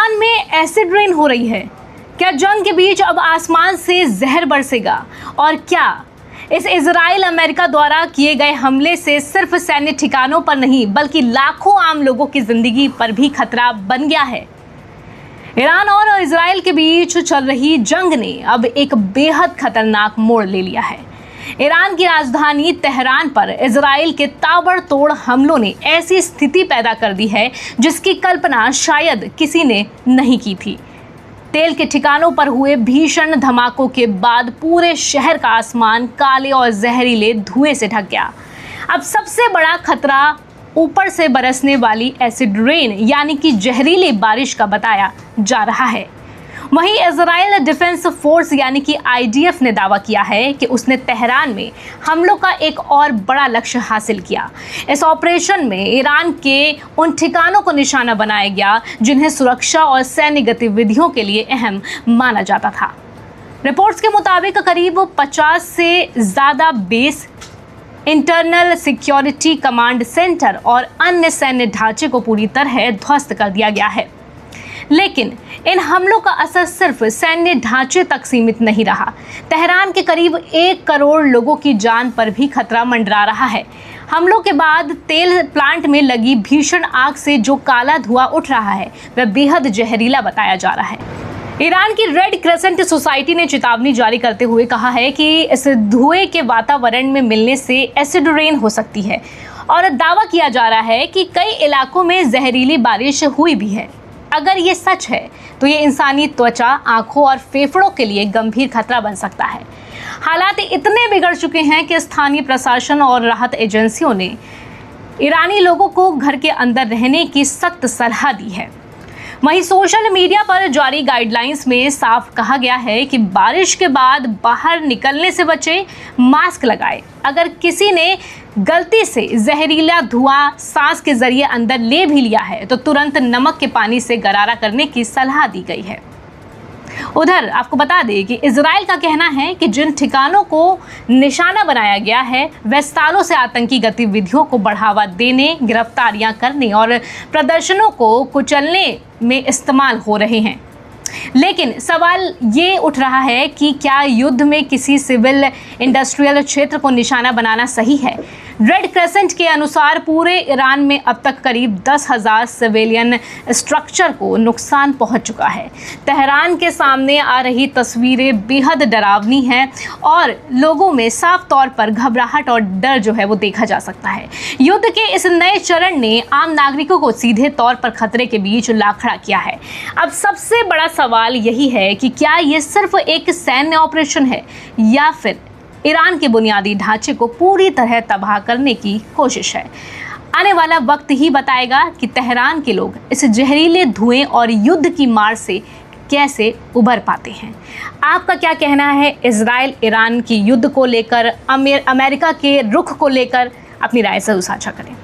Iran में acid rain हो रही है। क्या जंग के बीच अब आसमान से जहर बरसेगा? और क्या इस इजराइल अमेरिका द्वारा किए गए हमले से सिर्फ सैन्य ठिकानों पर नहीं बल्कि लाखों आम लोगों की जिंदगी पर भी खतरा बन गया है? ईरान और इजराइल के बीच चल रही जंग ने अब एक बेहद खतरनाक मोड़ ले लिया है। ईरान की राजधानी तेहरान पर इजराइल के ताबड़तोड़ हमलों ने ऐसी स्थिति पैदा कर दी है जिसकी कल्पना शायद किसी ने नहीं की थी। तेल के ठिकानों पर हुए भीषण धमाकों के बाद पूरे शहर का आसमान काले और जहरीले धुएं से ढक गया। अब सबसे बड़ा खतरा ऊपर से बरसने वाली एसिड रेन यानी कि जहरीली बारिश का बताया जा रहा है। वहीं इजराइल डिफेंस फोर्स यानी कि IDF ने दावा किया है कि उसने तेहरान में हमलों का एक और बड़ा लक्ष्य हासिल किया। इस ऑपरेशन में ईरान के उन ठिकानों को निशाना बनाया गया जिन्हें सुरक्षा और सैन्य गतिविधियों के लिए अहम माना जाता था। रिपोर्ट्स के मुताबिक करीब 50 से ज़्यादा base, internal security command centre और अन्य सैन्य ढांचे को पूरी तरह ध्वस्त कर दिया गया है। लेकिन इन हमलों का असर सिर्फ सैन्य ढांचे तक सीमित नहीं रहा। तेहरान के करीब 1 करोड़ लोगों की जान पर भी खतरा मंडरा रहा है। हमलों के बाद तेल प्लांट में लगी भीषण आग से जो काला धुआं उठ रहा है वह बेहद जहरीला बताया जा रहा है। ईरान की रेड क्रेसेंट सोसाइटी ने चेतावनी जारी करते हुए कहा है कि इस धुएं के वातावरण में मिलने से एसिड रेन हो सकती है और दावा किया जा रहा है कि कई इलाकों में जहरीली बारिश हुई भी है। अगर ये सच है तो ये इंसानी त्वचा, आंखों और फेफड़ों के लिए गंभीर खतरा बन सकता है। हालात इतने बिगड़ चुके हैं कि स्थानीय प्रशासन और राहत एजेंसियों ने ईरानी लोगों को घर के अंदर रहने की सख्त सलाह दी है। वहीं सोशल मीडिया पर जारी गाइडलाइंस में साफ कहा गया है कि बारिश के बाद बाहर निकलने से बचें, मास्क लगाएं। अगर किसी ने गलती से जहरीला धुआं सांस के जरिए अंदर ले भी लिया है तो तुरंत नमक के पानी से गरारा करने की सलाह दी गई है। उधर आपको बता दें कि इजराइल का कहना है कि जिन ठिकानों को निशाना बनाया गया है वह सालों से आतंकी गतिविधियों को बढ़ावा देने, गिरफ्तारियां करने और प्रदर्शनों को कुचलने में इस्तेमाल हो रहे हैं। लेकिन सवाल ये उठ रहा है कि क्या युद्ध में किसी सिविल इंडस्ट्रियल क्षेत्र को निशाना बनाना सही है? रेड क्रेसेंट के अनुसार पूरे ईरान में अब तक करीब 10,000 सिविलियन स्ट्रक्चर को नुकसान पहुंच चुका है। तेहरान के सामने आ रही तस्वीरें बेहद डरावनी हैं और लोगों में साफ तौर पर घबराहट और डर जो है वो देखा जा सकता है। युद्ध के इस नए चरण ने आम नागरिकों को सीधे तौर पर खतरे के बीच ला खड़ा किया है। अब सबसे बड़ा सवाल यही है कि क्या ये सिर्फ एक सैन्य ऑपरेशन है या फिर ईरान के बुनियादी ढांचे को पूरी तरह तबाह करने की कोशिश है? आने वाला वक्त ही बताएगा कि तेहरान के लोग इस जहरीले धुएं और युद्ध की मार से कैसे उबर पाते हैं। आपका क्या कहना है इजराइल ईरान की युद्ध को लेकर, अमेरिका के रुख को लेकर? अपनी राय से साझा करें।